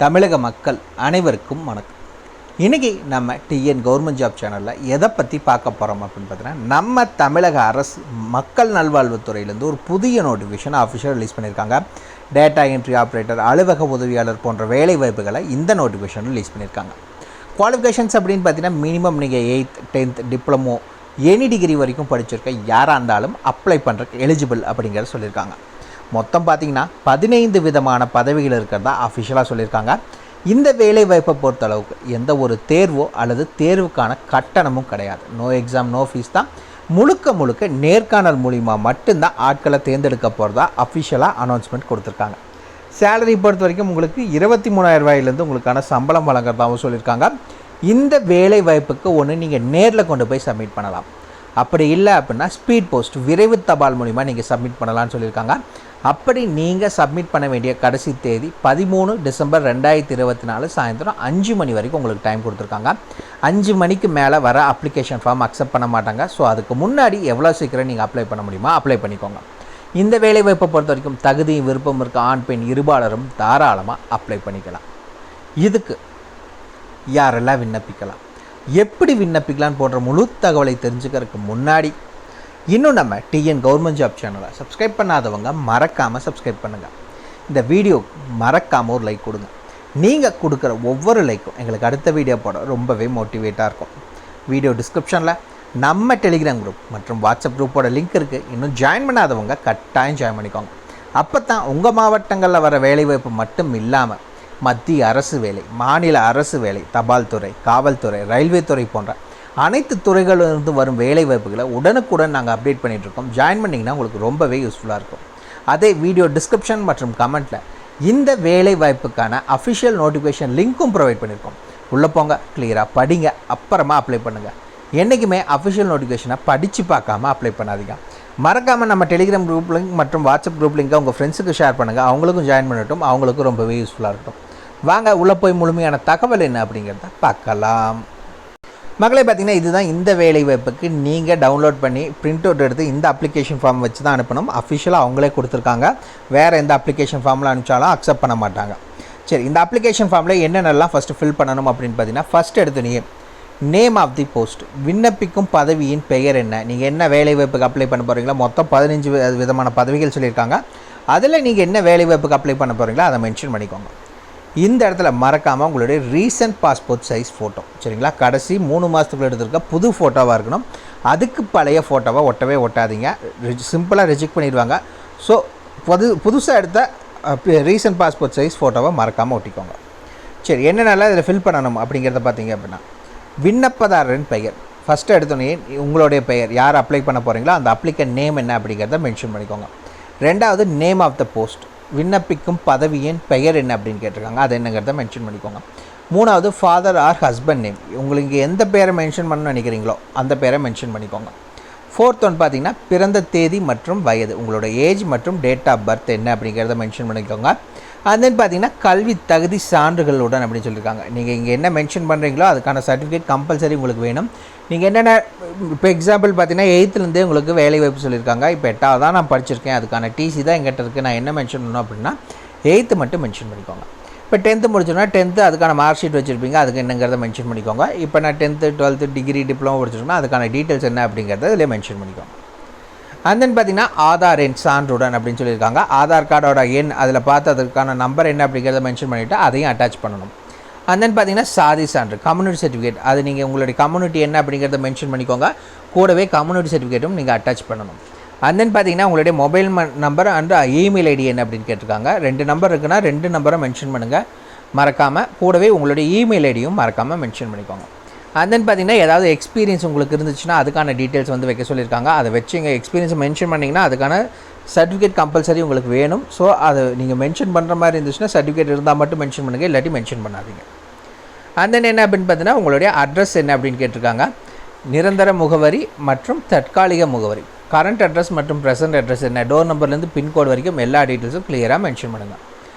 தமிழக மக்கள் அனைவருக்கும் வணக்கம். இன்றைக்கி நம்ம டிஎன் கவர்மெண்ட் ஜாப் சேனலில் எதை பற்றி பார்க்க போகிறோம் அப்படின்னு பார்த்தீங்கன்னா, நம்ம தமிழக அரசு மக்கள் நல்வாழ்வுத்துறையிலேருந்து ஒரு புதிய நோட்டிஃபிகேஷன் ஆஃபிஷியல் ரிலீஸ் பண்ணியிருக்காங்க. டேட்டா என்ட்ரி ஆப்ரேட்டர், அலுவலக உதவியாளர் போன்ற வேலை வாய்ப்புகளை இந்த நோட்டிஃபிகேஷன் ரிலீஸ் பண்ணியிருக்காங்க. குவாலிஃபிகேஷன்ஸ் அப்படின்னு பார்த்தீங்கன்னா, மினிமம் நீங்கள் 8th 10th diploma any degree வரைக்கும் படிச்சிருக்க யாராக இருந்தாலும் அப்ளை பண்ணுறதுக்கு எலிஜிபிள் அப்படிங்கிறத சொல்லியிருக்காங்க. மொத்தம் பார்த்திங்கன்னா 15 விதமான பதவிகள் இருக்கிறதா அஃபிஷியலாக சொல்லியிருக்காங்க. இந்த வேலை வாய்ப்பை பொறுத்தளவுக்கு எந்த ஒரு தேர்வோ அல்லது தேர்வுக்கான கட்டணமும் கிடையாது. நோ எக்ஸாம் நோ ஃபீஸ் தான். முழுக்க நேர்காணல் மூலிமா மட்டும்தான் ஆட்களை தேர்ந்தெடுக்க போகிறதா அஃபிஷியலாக அனௌன்ஸ்மெண்ட் கொடுத்துருக்காங்க. சேலரி பொறுத்த வரைக்கும் உங்களுக்கு 23,000 ரூபாயிலேருந்து உங்களுக்கான சம்பளம் வழங்குறதாகவும் சொல்லியிருக்காங்க. இந்த வேலை வாய்ப்புக்கு ஒன்று நீங்கள் நேரில் கொண்டு போய் சப்மிட் பண்ணலாம். அப்படி இல்லை அப்படின்னா ஸ்பீட் போஸ்ட் விரைவு தபால் மூலிமா நீங்கள் சப்மிட் பண்ணலான்னு சொல்லியிருக்காங்க. அப்படி நீங்கள் சப்மிட் பண்ண வேண்டிய கடைசி தேதி 13 டிசம்பர் 2024 சாயந்தரம் 5 மணி வரைக்கும் உங்களுக்கு டைம் கொடுத்துருக்காங்க. 5 மணிக்கு மேலே வர அப்ளிகேஷன் ஃபார்ம் அக்செப்ட் பண்ண மாட்டாங்க. ஸோ அதுக்கு முன்னாடி எவ்வளோ சீக்கிரம் நீங்கள் அப்ளை பண்ண முடியுமா அப்ளை பண்ணிக்கோங்க. இந்த வேலைவாய்ப்பை பொறுத்த வரைக்கும் தகுதியும் விருப்பம் இருக்க ஆண் பெண் இருபாலரும் தாராளமாக அப்ளை பண்ணிக்கலாம். இதுக்கு யாரெல்லாம் விண்ணப்பிக்கலாம், எப்படி விண்ணப்பிக்கலான்னு போன்ற முழு தகவலை தெரிஞ்சுக்கிறதுக்கு முன்னாடி இன்னும் நம்ம டிஎன் கவர்மெண்ட் ஜாப் சேனலை சப்ஸ்கிரைப் பண்ணாதவங்க மறக்காமல் சப்ஸ்கிரைப் பண்ணுங்கள். இந்த வீடியோ மறக்காமல் ஒரு லைக் கொடுங்க. நீங்கள் கொடுக்குற ஒவ்வொரு லைக்கும் எங்களுக்கு அடுத்த வீடியோ போட ரொம்பவே மோட்டிவேட்டாக இருக்கும். வீடியோ டிஸ்கிரிப்ஷனில் நம்ம டெலிகிராம் குரூப் மற்றும் வாட்ஸ்அப் குரூப்போட லிங்க் இருக்குது. இன்னும் ஜாயின் பண்ணாதவங்க கட்டாயம் ஜாயின் பண்ணிக்கோங்க. அப்போ தான் உங்கள் மாவட்டங்களில் வர வேலைவாய்ப்பு மட்டும் இல்லாமல் மத்திய அரசு வேலை, மாநில அரசு வேலை, தபால் துறை, காவல்துறை, ரயில்வே துறை போன்ற அனைத்து துறைகளிலிருந்து வரும் வேலை வாய்ப்புகளை உடனுக்குடன் நாங்கள் அப்டேட் பண்ணிகிட்ருக்கோம். ஜாயின் பண்ணிங்கன்னா உங்களுக்கு ரொம்பவே யூஸ்ஃபுல்லாக இருக்கும். அதே வீடியோ டிஸ்கிரிப்ஷன் மற்றும் கமெண்ட்டில் இந்த வேலை வாய்ப்புக்கான அஃபிஷியல் நோட்டிஃபிகேஷன் லிங்க்கும் ப்ரொவைட் பண்ணியிருக்கோம். உள்ளே போங்க, கிளியராக படிங்க, அப்புறமா அப்ளை பண்ணுங்கள். என்றைக்குமே அஃபிஷியல் நோட்டிஃபிகேஷனை படித்து பார்க்காம அப்ளை பண்ணாதீங்க. மறக்காமல் நம்ம டெலிகிராம் குரூப் லிங்க் மற்றும் வாட்ஸ்அப் குரூப் லிங்கை உங்கள் ஃப்ரெண்ட்ஸுக்கு ஷேர் பண்ணுங்கள். அவங்களுக்கும் ஜாயின் பண்ணட்டும், அவங்களுக்கும் ரொம்பவே யூஸ்ஃபுல்லாக இருக்கும். வாங்க உள்ளே போய் முழுமையான தகவல் என்ன அப்படிங்கிறத பார்க்கலாம். மகளே, பார்த்திங்கன்னா இதுதான் இந்த வேலை வாய்ப்புக்கு நீங்கள் டவுன்லோட் பண்ணி பிரிண்ட் அவுட் எடுத்து இந்த அப்ளிகேஷன் ஃபார்ம் வச்சு தான் அனுப்பணும். அஃபிஷியலாக அவங்களே கொடுத்துருக்காங்க. வேறு எந்த அப்ளிகேஷன் ஃபார்மில் அனுப்பிச்சாலும் அக்செப்ட் பண்ண மாட்டாங்க. சரி, இந்த அப்ளிகேஷன் ஃபார்மில் என்னென்னலாம் ஃபஸ்ட்டு ஃபில் பண்ணணும் அப்படின்னு பார்த்தீங்கன்னா, ஃபஸ்ட் எடுத்து நேம் ஆஃப் தி போஸ்ட், விண்ணப்பிக்கும் பதவியின் பெயர் என்ன, நீங்கள் என்ன வேலை வாய்ப்புக்கு அப்ளை பண்ண போகிறீங்களா, மொத்தம் 15 விதமான பதவிகள் சொல்லியிருக்காங்க. அதில் நீங்கள் என்ன வேலை வாய்ப்புக்கு அப்ளை பண்ண போகிறீங்களா அதை மென்ஷன் பண்ணிக்கோங்க. இந்த இடத்துல மறக்காமல் உங்களுடைய ரீசன்ட் பாஸ்போர்ட் சைஸ் ஃபோட்டோ, சரிங்களா, கடைசி 3 மாதத்துக்குள்ள எடுத்துருக்க புது ஃபோட்டோவாக இருக்கணும். அதுக்கு பழைய ஃபோட்டோவை ஒட்டவே ஒட்டாதீங்க, சிம்பிளாக ரிஜெக்ட் பண்ணிடுவாங்க. ஸோ புதுசாக எடுத்த ரீசன்ட் பாஸ்போர்ட் சைஸ் ஃபோட்டோவை மறக்காமல் ஒட்டிக்கோங்க. சரி, என்னென்னலாம் இதில் ஃபில் பண்ணணும் அப்படிங்கிறத பார்த்தீங்க அப்படின்னா, விண்ணப்பதாரரின் பெயர் ஃபஸ்ட்டு எடுத்தோன்னே உங்களுடைய பெயர், யார் அப்ளை பண்ண போகிறீங்களோ அந்த அப்ளிகண்ட் நேம் என்ன அப்படிங்கிறத மென்ஷன் பண்ணிக்கோங்க. ரெண்டாவது நேம் ஆஃப் த போஸ்ட், விண்ணப்பிக்கும் பதவியின் பெயர் என்ன அப்படின்னு கேட்டிருக்காங்க, அது என்னங்கிறத மென்ஷன் பண்ணிக்கோங்க. மூணாவது ஃபாதர் ஆர் ஹஸ்பண்ட் நேம், உங்களுக்கு எந்த பேரை மென்ஷன் பண்ணணும்னு நினைக்கிறீங்களோ அந்த பேரை மென்ஷன் பண்ணிக்கோங்க. ஃபோர்த் ஒன் பார்த்திங்கன்னா பிறந்த தேதி மற்றும் வயது, உங்களோட ஏஜ் மற்றும் டேட் ஆஃப் பர்த் என்ன அப்படிங்கிறத மென்ஷன் பண்ணிக்கோங்க. அண்ட் தென் பார்த்திங்கன்னா கல்வி தகுதி சான்றுகளுடன் அப்படின்னு சொல்லியிருக்காங்க. நீங்கள் இங்கே என்ன மென்ஷன் பண்ணுறீங்களோ அதுக்கான சர்டிஃபிகேட் கம்பல்சரி உங்களுக்கு வேணும். நீங்கள் என்னென்ன, இப்போ எக்ஸாம்பிள் பார்த்தீங்கன்னா 8th உங்களுக்கு வேலை வாய்ப்பு சொல்லியிருக்காங்க. இப்போ 8வது தான் நான் படிச்சிருக்கேன், அதுக்கான டிசி தான் எங்கிட்ட இருக்குது. நான் என்ன மென்ஷன் பண்ணணும் அப்படின்னா 8th மட்டும் மென்ஷன் பண்ணிக்கோங்க. இப்போ 10th முடிச்சோன்னா 10th அதுக்கான மார்க் ஷீட் வச்சுருப்பீங்க, அதுக்கு என்னங்கிறத மென்ஷன் பண்ணிக்கோங்க. இப்போ நான் 10th 12th டிகிரி டிப்ளமோ படிச்சிருக்கேன்னா அதுக்கான டீட்டெயில்ஸ் என்ன அப்படிங்கிறத இதிலே மென்ஷன் பண்ணிக்கோங்க. அண்ட் தென் பார்த்திங்கன்னா ஆதார் எண் சான்றுடன் அப்படின்னு சொல்லியிருக்காங்க. ஆதார் கார்டோட எண் அதில் பார்த்து அதுக்கான நம்பர் என்ன அப்படிங்கிறத மென்ஷன் பண்ணிவிட்டு அதையும் அட்டாச் பண்ணணும். அண்ட் தென் பார்த்திங்கன்னா சாதி சான்று, கம்யூனிட்டி சர்டிஃபிகேட், அது நீங்கள் உங்களுடைய கம்யூனிட்டி என்ன அப்படிங்கிறத மென்ஷன் பண்ணிக்கோங்க. கூடவே கம்யூனிட்டி சர்டிஃபிகேட்டும் நீங்கள் அட்டாச் பண்ணணும். அண்ட் தென் பார்த்திங்கன்னா உங்களுடைய mobile number and email ID என்ன அப்படின்னு கேட்டிருக்காங்க. 2 நம்பர் இருக்குன்னா 2 நம்பரை மென்ஷன் பண்ணுங்கள் மறக்காமல். கூடவே உங்களுடைய இமெயில் ஐடியும் மறக்காமல் மென்ஷன் பண்ணிக்கோங்க. அண்ட் தென் பார்த்திங்கன்னா ஏதாவது எக்ஸ்பீரியன்ஸ் உங்களுக்கு இருந்துச்சுன்னா அதுக்கான டீட்டெயில்ஸ் வந்து வைக்க சொல்லியிருக்காங்க. அதை வச்சு எங்கள் எக்ஸ்பீரியன்ஸை மென்ஷன் பண்ணிங்கன்னா அதுக்கான சர்டிஃபிகேட் கம்பல்சரி உங்களுக்கு வேணும். ஸோ அதை நீங்கள் மென்ஷன் பண்ணுற மாதிரி இருந்துச்சுன்னா சர்டிஃபிகேட் இருந்தால் மட்டும் மென்ஷன் பண்ணுங்கள், இல்லாட்டி மென்ஷன் பண்ணாதீங்க. அண்ட் தென் என்ன அப்படின்னு பார்த்தீங்கன்னா உங்களுடைய அட்ரஸ் என்ன அப்படின்னு கேட்டிருக்காங்க. நிரந்தர முகவரி மற்றும் தற்காலிக முகவரி, கரண்ட் அட்ரஸ் மற்றும் ப்ரெசன்ட் அட்ரஸ் என்ன, டோர் நம்பர்லேருந்து பின்கோடு வரைக்கும் எல்லா டீட்டெயில்ஸும் கிளியராக மென்ஷன் பண்ணுங்கள்.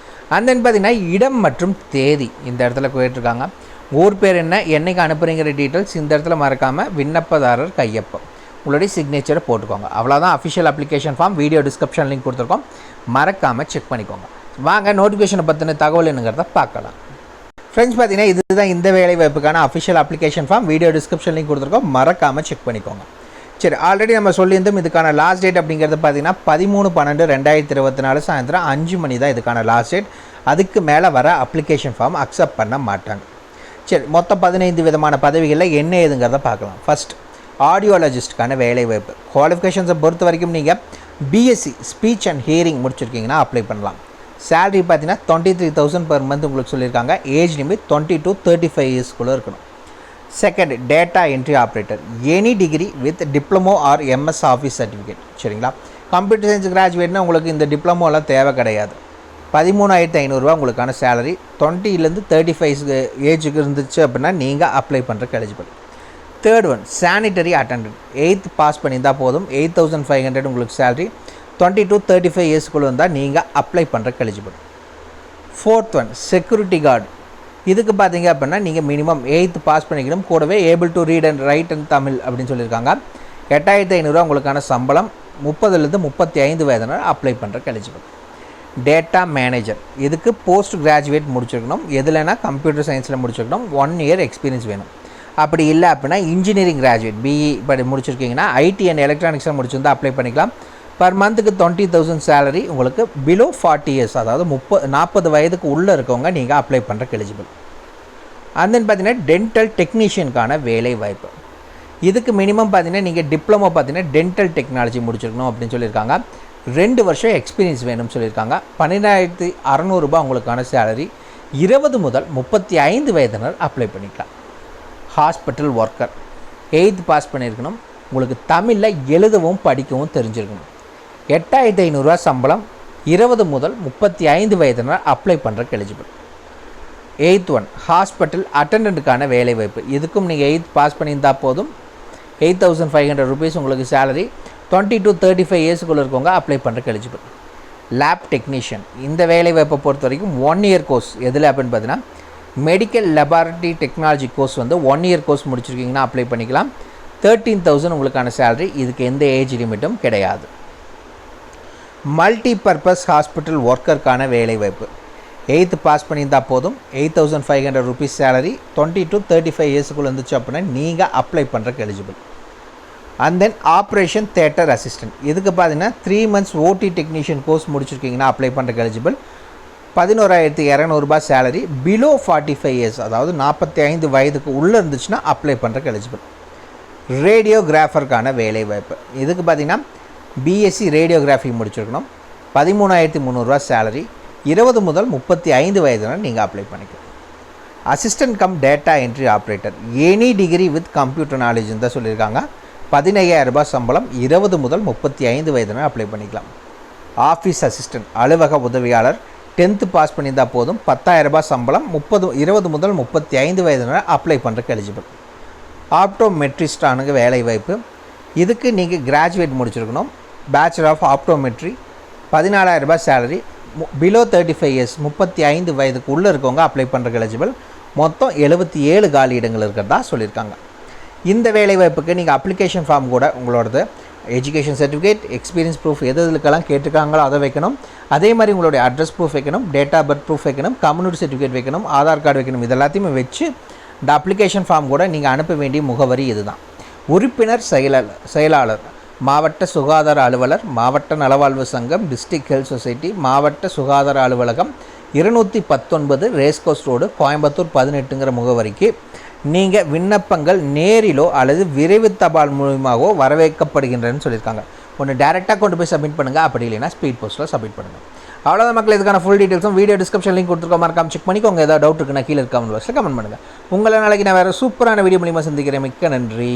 அண்ட் தென் பார்த்திங்கன்னா இடம் மற்றும் தேதி இந்த இடத்துல கேட்டிருக்காங்க. ஊர் பேர் என்ன, என்றைக்கு அனுப்புகிறீங்கிற டீட்டெயில்ஸ் இந்த இடத்துல மறக்காமல் விண்ணப்பதாரர் கையொப்பம், உங்களுடைய சிக்னேச்சரை போட்டுக்கோங்க. அவ்வளோதான் official application form. Video description link கொடுத்துருக்கோம், மறக்காமல் செக் பண்ணிக்கோங்க. வாங்க நோட்டிஃபிகேஷனை பற்றின தகவல் என்னங்கிறத பார்க்கலாம். ஃப்ரெண்ட்ஸ் பார்த்தீங்கன்னா இதுதான் இந்த வேலை வாய்ப்புக்கான official application form. Video description link கொடுத்துருக்கோம், மறக்காமல் செக் பண்ணிக்கோங்க. சரி, ஆல்ரெடி நம்ம சொல்லியிருந்தோம் இதுக்கான லாஸ்ட் டேட் அப்படிங்கிறது பார்த்தீங்கன்னா 13/12/2024 சாயந்தரம் 5 மணி தான் இதுக்கான லாஸ்ட் டேட். அதுக்கு மேலே வர அப்ளிகேஷன் ஃபார்ம் அக்செப்ட் பண்ண மாட்டாங்க. சரி, மொத்தம் 15 விதமான பதவிகளில் என்ன ஏதுங்கிறத பார்க்கலாம். ஃபஸ்ட், ஆடியோலஜிஸ்ட்டுக்கான வேலைவாய்ப்பு. குவாலிஃபிகேஷன்ஸை பொறுத்த வரைக்கும் நீங்கள் பிஎஸ்சி ஸ்பீச் அண்ட் ஹியரிங் முடிச்சிருக்கீங்கன்னா அப்ளை பண்ணலாம். சேலரி பார்த்தீங்கன்னா 23,000 per month உங்களுக்கு சொல்லியிருக்காங்க. ஏஜ் லிமிட் 20 to 35 இயர்ஸ்க்குள்ளே இருக்கணும். Second, data entry operator. Any degree with diploma R MS office certificate. சரிங்களா, கம்ப்யூட்டர் சயின்ஸ் கிராஜுவேட்னா உங்களுக்கு இந்த டிப்ளமோலாம் தேவை கிடையாது. 13,500 உங்களுக்கான சேலரி. 20 to 35 ஏஜுக்கு இருந்துச்சு அப்படின்னா நீங்கள் அப்ளை பண்ணுறக்கு eligible. Third one, sanitary attendant. 8th pass பண்ணியிருந்தால் போதும். 8,500 உங்களுக்கு சேலரி. 20 to 35 இயர்ஸ்க்குள்ளே இருந்தால் நீங்கள் அப்ளை பண்ணுறக்கு eligible. Fourth one, security guard. இதுக்கு பார்த்தீங்க அப்படின்னா நீங்கள் மினிமம் 8th பாஸ் பண்ணிக்கணும். கூடவே able to read and right and Tamil அப்படின்னு சொல்லியிருக்காங்க. 8,500 உங்களுக்கான சம்பளம். 30 to 35 வயதினர் அப்ளை பண்ணுறக்கு எலிஜிபிள். Data manager. இதுக்கு போஸ்ட் கிராஜுவேட் முடிச்சிருக்கணும். எதுலனா கம்ப்யூட்டர் சயின்ஸில் முடிச்சிருக்கணும். 1 year எக்ஸ்பீரியன்ஸ் வேணும். அப்படி இல்லை அப்படின்னா இன்ஜினியரிங் கிராஜுவேட் பிஇ படி முடிச்சிருக்கீங்கன்னா ஐடி அண்ட் எலக்ட்ரானிக்ஸில் முடிச்சிருந்தால் அப்ளை பண்ணிக்கலாம். பர் மந்த்துக்கு 20,000 சேலரி. உங்களுக்கு பிலோ 40 years, அதாவது 40 வயதுக்கு உள்ளே இருக்கவங்க நீங்கள் அப்ளை பண்ணுறக்கு எலிஜிபிள். அண்ட் தென் பார்த்தீங்கன்னா டென்டல் டெக்னீஷியனுக்கான வேலை வாய்ப்பு. இதுக்கு மினிமம் பார்த்தீங்கன்னா நீங்கள் டிப்ளமோ பார்த்தீங்கன்னா டென்டல் டெக்னாலஜி முடிச்சிருக்கணும் அப்படின்னு சொல்லியிருக்காங்க. 2 வருஷம் எக்ஸ்பீரியன்ஸ் வேணும்னு சொல்லியிருக்காங்க. 12,600 உங்களுக்கான சேலரி. 20 முதல் 35 வயதினர் அப்ளை பண்ணிக்கலாம். Hospital worker. 8th பாஸ் பண்ணியிருக்கணும். உங்களுக்கு தமிழில் எழுதவும் படிக்கவும் தெரிஞ்சிருக்கணும். 8,500 சம்பளம். 20 முதல் 35 வயதினர் அப்ளை பண்ணுறக்கு எலிஜிபிள். 8th ஒன், ஹாஸ்பிட்டல் அட்டண்டண்ட்டுக்கான வேலைவாய்ப்பு. இதுக்கும் நீங்கள் 8th பாஸ் பண்ணியிருந்தால் போதும். 8,500 rupees உங்களுக்கு சேலரி. 20 to 35 இயர்ஸ்க்குள்ளே இருக்கவங்க அப்ளை பண்ணுறக்கு எலிஜிபிள். Lab technician. இந்த வேலைவாய்ப்பை பொறுத்த வரைக்கும் 1 year கோர்ஸ். எதில் அப்படின்னு பார்த்தீங்கன்னா medical laboratory technology course 1 year course முடிச்சிருக்கீங்கன்னா அப்ளை பண்ணிக்கலாம். 13,000 உங்களுக்கான சேலரி. இதுக்கு எந்த ஏஜ் லிமிட்டும் கிடையாது. மல்டி பர்பஸ் ஹாஸ்பிட்டல் ஒர்க்கருக்கான வேலைவாய்ப்பு. 8th பாஸ் பண்ணியிருந்தால் போதும். 8,500 rupees சேலரி. 20 to 35 இயர்ஸ்க்குள்ளே இருந்துச்சு அப்படின்னா நீங்கள் அப்ளை பண்ணுறக்கு eligible. And then operation theatre assistant. இதுக்கு பார்த்தீங்கன்னா 3 months ஓடி டெக்னீஷியன் கோர்ஸ் முடிச்சிருக்கீங்கன்னா அப்ளை பண்ணுறக்கு எலிஜிபிள். 11,200 சேலரி. பிலோ 45 years, அதாவது 45 வயதுக்கு உள்ளே இருந்துச்சுன்னா அப்ளை பண்ணுறக்கு எலிஜிபிள். ரேடியோகிராஃபருக்கான வேலைவாய்ப்பு. இதுக்கு பார்த்தீங்கன்னா பிஎஸ்சி ரேடியோகிராஃபி முடிச்சிருக்கணும். 13,300 சேலரி. 20 முதல் 35 வயதினர் நீங்கள் அப்ளை பண்ணிக்கலாம். Assistant cum data entry operator. Any degree with computer நாலேஜ்னு தான் சொல்லியிருக்காங்க. 15,000 சம்பளம். 20 முதல் 35 வயதினர் அப்ளை பண்ணிக்கலாம். ஆஃபீஸ் அசிஸ்டன்ட் அலுவலக உதவியாளர். 10th பாஸ் பண்ணியிருந்தால் போதும். 10,000 சம்பளம். 20 முதல் 35 வயதினர் அப்ளை பண்ணுறக்கு எலிஜிபிள். ஆப்டோமெட்ரிஸ்டானுக்கு வேலை வாய்ப்பு. இதுக்கு நீங்கள் கிராஜுவேட் முடிச்சிருக்கணும். Bachelor of optometry. 14,000 salary. Below 35 years, 35 வயதுக்கு உள்ளே இருக்கவங்க அப்ளை பண்ணுறக்கு எலிஜிபிள். மொத்தம் 77 காலி இடங்கள் இருக்கிறதா சொல்லியிருக்காங்க. இந்த வேலைவாய்ப்புக்கு நீங்கள் அப்ளிகேஷன் ஃபார்ம் கூட உங்களோடது எஜுகேஷன் சர்டிஃபிகேட், எக்ஸ்பீரியன்ஸ் ப்ரூஃப் எதுக்கெல்லாம் கேட்டிருக்காங்களோ அதை வைக்கணும். அதே மாதிரி உங்களுடைய அட்ரஸ் ப்ரூஃப் வைக்கணும், டேட் ஆஃப் பர்த் ப்ரூஃப் வைக்கணும், கம்யூனிட்டி சர்டிஃபிகேட் வைக்கணும், ஆதார் கார்டு வைக்கணும். இது எல்லாத்தையுமே வச்சு இந்த அப்ளிகேஷன் ஃபார்ம் கூட நீங்கள் அனுப்ப வேண்டிய முகவரி இதுதான். உறுப்பினர் செயலாளர், மாவட்ட சுகாதார அலுவலர், மாவட்ட நலவாழ்வு சங்கம், டிஸ்ட்ரிக்ட் ஹெல்த் சொசைட்டி, மாவட்ட சுகாதார அலுவலகம், 219 ரேஸ்கோஸ் ரோடு, கோயம்புத்தூர் 18ங்கிற முகவரிக்கு நீங்கள் விண்ணப்பங்கள் நேரிலோ அல்லது விரைவு தபால் மூலமாகவோ வரவேற்கப்படுகின்றன்னு சொல்லியிருக்காங்க. ஒன்று டேரெக்டாக கொண்டு போய் சப்மிட் பண்ணுங்கள், அப்படி இல்லைன்னா ஸ்பீட் போஸ்ட்டில் சப்மிட் பண்ணுங்கள். அவ்வளோதான் மக்கள். இதுக்கான ஃபுல் டீட்டெயில்ஸும் வீடியோ டிஸ்கிரிப்ஷன் லிங்க் கொடுத்துருக்கோம், மறக்காம செக் பண்ணிக்கோங்க. ஏதாவது டவுட் இருக்குன்னா கீழே கமெண்ட் பாக்ஸில் கமெண்ட் பண்ணுங்கள். உங்களை நாளைக்கு நான் வேறு சூப்பரான வீடியோ மூலிமா சந்திக்கிறேன். மிக்க நன்றி.